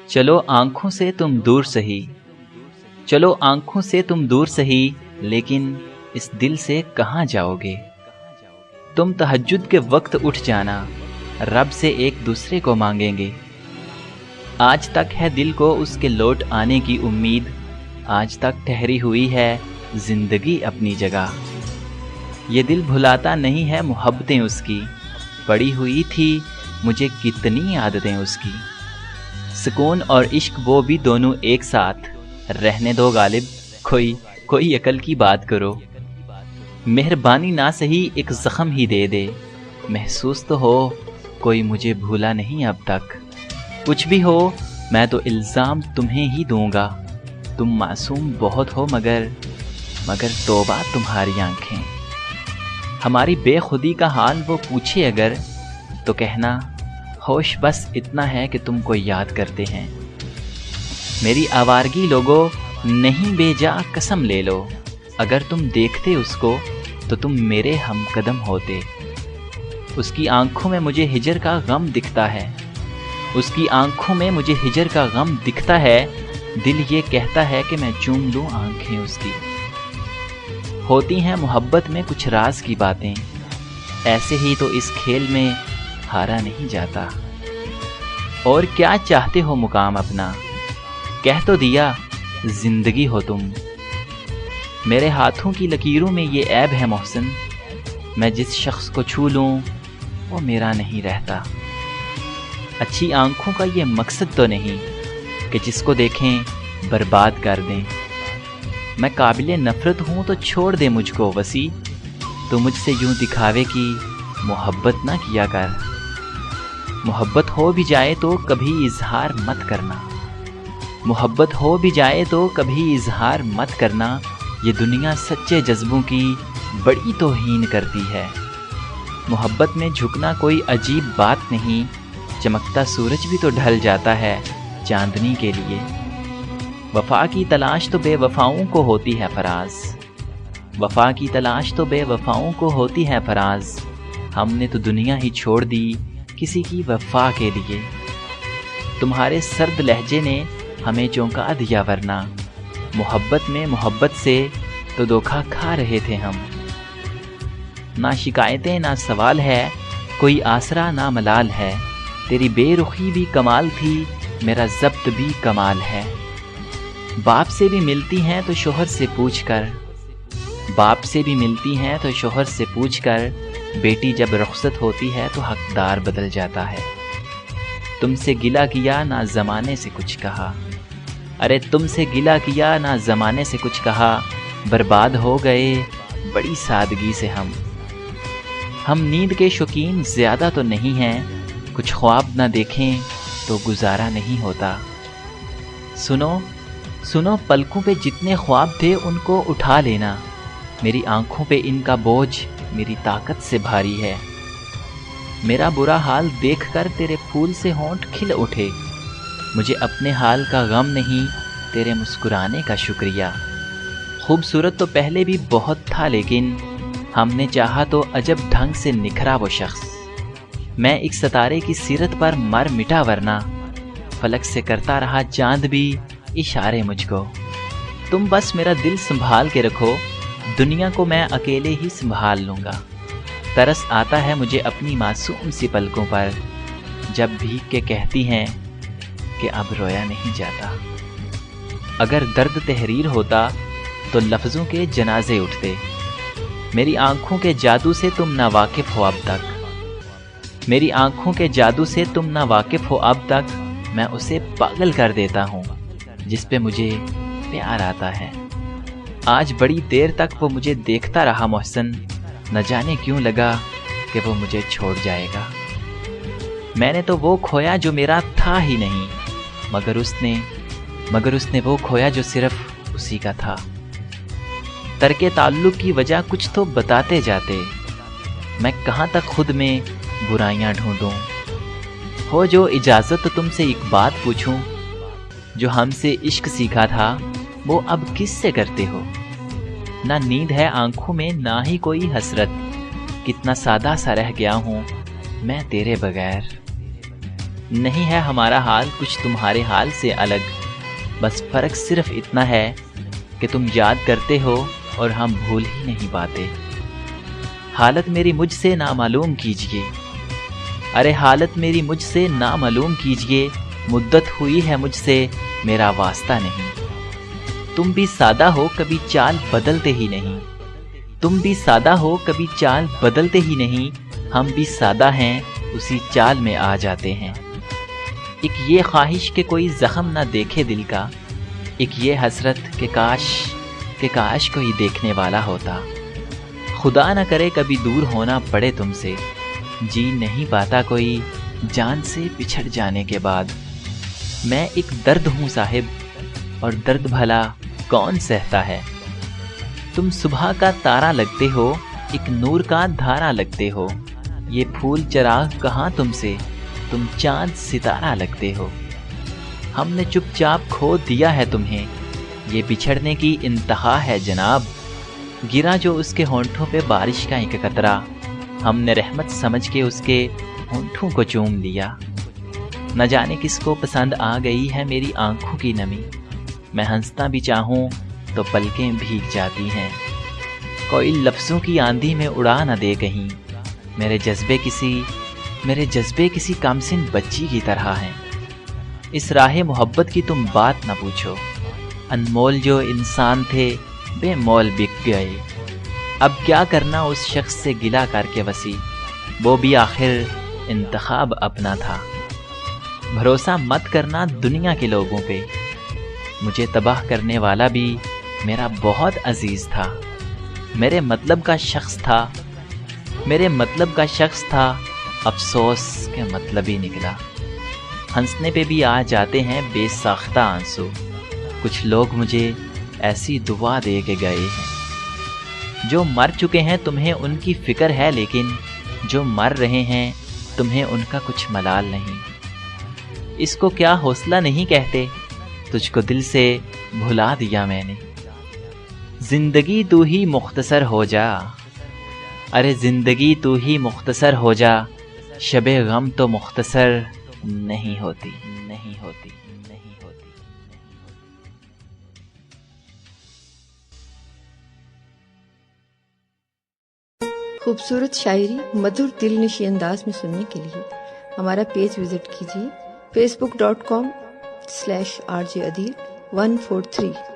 चलो आंखों से तुम दूर सही, चलो आंखों से तुम दूर सही, लेकिन इस दिल से कहाँ जाओगे। तुम तहज्जुद के वक्त उठ जाना, रब से एक दूसरे को मांगेंगे। आज तक है दिल को उसके लौट आने की उम्मीद, आज तक ठहरी हुई है जिंदगी अपनी जगह। ये दिल भुलाता नहीं है मोहब्बतें उसकी, पड़ी हुई थी मुझे कितनी आदतें उसकी। सुकून और इश्क वो भी दोनों एक साथ, रहने दो गालिब कोई अकल की बात करो। मेहरबानी ना सही एक ज़ख्म ही दे दे, महसूस तो हो कोई मुझे भूला नहीं अब तक। कुछ भी हो मैं तो इल्ज़ाम तुम्हें ही दूंगा, तुम मासूम बहुत हो मगर तौबा तुम्हारी आंखें। हमारी बेखुदी का हाल वो पूछे अगर, तो कहना होश बस इतना है कि तुमको याद करते हैं। मेरी आवारगी लोगों नहीं बेजा कसम ले लो, अगर तुम देखते उसको तो तुम मेरे हम कदम होते। उसकी आंखों में मुझे हिजर का गम दिखता है, उसकी आंखों में मुझे हिजर का गम दिखता है। दिल ये कहता है कि मैं चूम लूं आंखें उसकी। होती हैं मोहब्बत में कुछ राज की बातें, ऐसे ही तो इस खेल में हारा नहीं जाता। और क्या चाहते हो मुकाम अपना, कह तो दिया जिंदगी हो तुम। मेरे हाथों की लकीरों में ये ऐब है मोहसिन, मैं जिस शख्स को छू लूं वो मेरा नहीं रहता। अच्छी आंखों का ये मकसद तो नहीं कि जिसको देखें बर्बाद कर दें। मैं काबिले नफरत हूँ तो छोड़ दे मुझको वसी, तो मुझसे यूं दिखावे की मोहब्बत ना किया कर। मोहब्बत हो भी जाए तो कभी इजहार मत करना, मोहब्बत हो भी जाए तो कभी इजहार मत करना। ये दुनिया सच्चे जज्बों की बड़ी तौहीन करती है। मोहब्बत में झुकना कोई अजीब बात नहीं, चमकता सूरज भी तो ढल जाता है चांदनी के लिए। वफा की तलाश तो बेवफाओं को होती है फराज, वफा की तलाश तो बेवफाओं को होती है फराज। हमने तो दुनिया ही छोड़ दी किसी की वफा के लिए। तुम्हारे सर्द लहजे ने हमें चौंका दिया, वरना मोहब्बत में मोहब्बत से तो धोखा खा रहे थे हम। ना शिकायतें ना सवाल है, कोई आसरा ना मलाल है। तेरी बेरुखी भी कमाल थी, मेरा ज़ब्त भी कमाल है। बाप से भी मिलती हैं तो शोहर से पूछ कर, बाप से भी मिलती हैं तो शोहर से पूछ कर। बेटी जब रुखसत होती है तो हकदार बदल जाता है। तुमसे गिला किया ना ज़माने से कुछ कहा, अरे तुमसे गिला किया ना ज़माने से कुछ कहा। बर्बाद हो गए बड़ी सादगी से हम नींद के शौकीन ज़्यादा तो नहीं हैं, कुछ ख्वाब ना देखें तो गुजारा नहीं होता। सुनो पलकों पे जितने ख्वाब थे उनको उठा लेना, मेरी आंखों पे इनका बोझ मेरी ताकत से भारी है। मेरा बुरा हाल देखकर तेरे फूल से होंठ खिल उठे, मुझे अपने हाल का गम नहीं तेरे मुस्कुराने का शुक्रिया। खूबसूरत तो पहले भी बहुत था, लेकिन हमने चाहा तो अजब ढंग से निखरा वो शख्स। मैं एक सितारे की सीरत पर मर मिटा, वरना फलक से करता रहा चांद भी इशारे मुझको। तुम बस मेरा दिल संभाल के रखो, दुनिया को मैं अकेले ही संभाल लूँगा। तरस आता है मुझे अपनी मासूम सी पलकों पर, जब भीग के कहती हैं कि अब रोया नहीं जाता। अगर दर्द तहरीर होता तो लफ्ज़ों के जनाजे उठते। मेरी आंखों के जादू से तुम ना वाकिफ़ हो अब तक, मेरी आंखों के जादू से तुम ना वाकिफ़ हो अब तक। मैं उसे पागल कर देता हूँ जिस पे मुझे प्यार आता है। आज बड़ी देर तक वो मुझे देखता रहा मोहसिन, न जाने क्यों लगा कि वो मुझे छोड़ जाएगा। मैंने तो वो खोया जो मेरा था ही नहीं, मगर उसने वो खोया जो सिर्फ उसी का था। तर्के ताल्लुक की वजह कुछ तो बताते जाते, मैं कहाँ तक खुद में बुराइयां ढूंढूं। हो जो इजाज़त तो तुमसे एक बात पूछूं, जो हमसे इश्क सीखा था वो अब किससे करते हो। ना नींद है आंखों में ना ही कोई हसरत, कितना सादा सा रह गया हूँ मैं तेरे बगैर। نہیں ہے ہمارا حال کچھ تمہارے حال سے الگ، بس فرق صرف اتنا ہے کہ تم یاد کرتے ہو اور ہم بھول ہی نہیں پاتے۔ حالت میری مجھ سے نامعلوم کیجئے، ارے حالت میری مجھ سے نامعلوم کیجئے، مدت ہوئی ہے مجھ سے میرا واسطہ نہیں۔ تم بھی سادہ ہو کبھی چال بدلتے ہی نہیں، تم بھی سادہ ہو کبھی چال بدلتے ہی نہیں، ہم بھی سادہ ہیں اسی چال میں آ جاتے ہیں۔ ایک یہ خواہش کہ کوئی زخم نہ دیکھے دل کا، ایک یہ حسرت کہ کاش کوئی دیکھنے والا ہوتا۔ خدا نہ کرے کبھی دور ہونا پڑے تم سے، جی نہیں پاتا کوئی جان سے بچھڑ جانے کے بعد۔ میں ایک درد ہوں صاحب، اور درد بھلا کون سہتا ہے۔ تم صبح کا تارا لگتے ہو، ایک نور کا دھارا لگتے ہو، یہ پھول چراغ کہاں تم سے، تم چاند ستارہ لگتے ہو۔ ہم نے چپ چاپ کھو دیا ہے تمہیں، یہ بچھڑنے کی انتہا ہے جناب۔ گرا جو اس کے ہونٹوں پہ بارش کا ایک قطرہ، ہم نے رحمت سمجھ کے اس کے ہونٹوں کو چوم لیا۔ نہ جانے کس کو پسند آ گئی ہے میری آنکھوں کی نمی، میں ہنستا بھی چاہوں تو پلکیں بھیگ جاتی ہیں۔ کوئی لفظوں کی آندھی میں اڑا نہ دے کہیں، میرے جذبے کسی کامسن بچی کی طرح ہیں۔ اس راہ محبت کی تم بات نہ پوچھو، انمول جو انسان تھے بے مول بک گئے۔ اب کیا کرنا اس شخص سے گلہ کر کے وسیع، وہ بھی آخر انتخاب اپنا تھا۔ بھروسہ مت کرنا دنیا کے لوگوں پہ، مجھے تباہ کرنے والا بھی میرا بہت عزیز تھا، میرے مطلب کا شخص تھا، افسوس کے مطلب ہی نکلا۔ ہنسنے پہ بھی آ جاتے ہیں بے ساختہ آنسو، کچھ لوگ مجھے ایسی دعا دے کے گئے ہیں۔ جو مر چکے ہیں تمہیں ان کی فکر ہے، لیکن جو مر رہے ہیں تمہیں ان کا کچھ ملال نہیں۔ اس کو کیا حوصلہ نہیں کہتے، تجھ کو دل سے بھلا دیا میں نے۔ زندگی تو ہی مختصر ہو جا، ارے زندگی تو ہی مختصر ہو جا، شب غم تو مختصر نہیں ہوتی۔ خوبصورت شاعری مدھر دل نشیں انداز میں سننے کے لیے ہمارا پیج وزٹ کیجیے facebook.com/rjadil143۔